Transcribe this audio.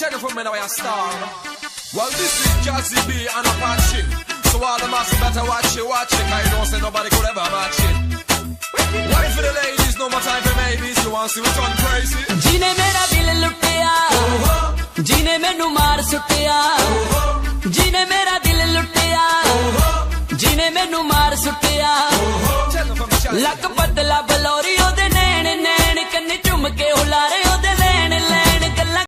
tell you from me now I star. Well, this is Jazzy B and Apache. So all the masses better watch it, cause you don't say nobody could ever match it. Wait for the ladies, no more time for maybes. You want to see what's on crazy? Jine mera dil luttiya, jine menu maar suttiya. Jine mera dil luttiya, jine menu maar suttiya. Lak badla baloriyo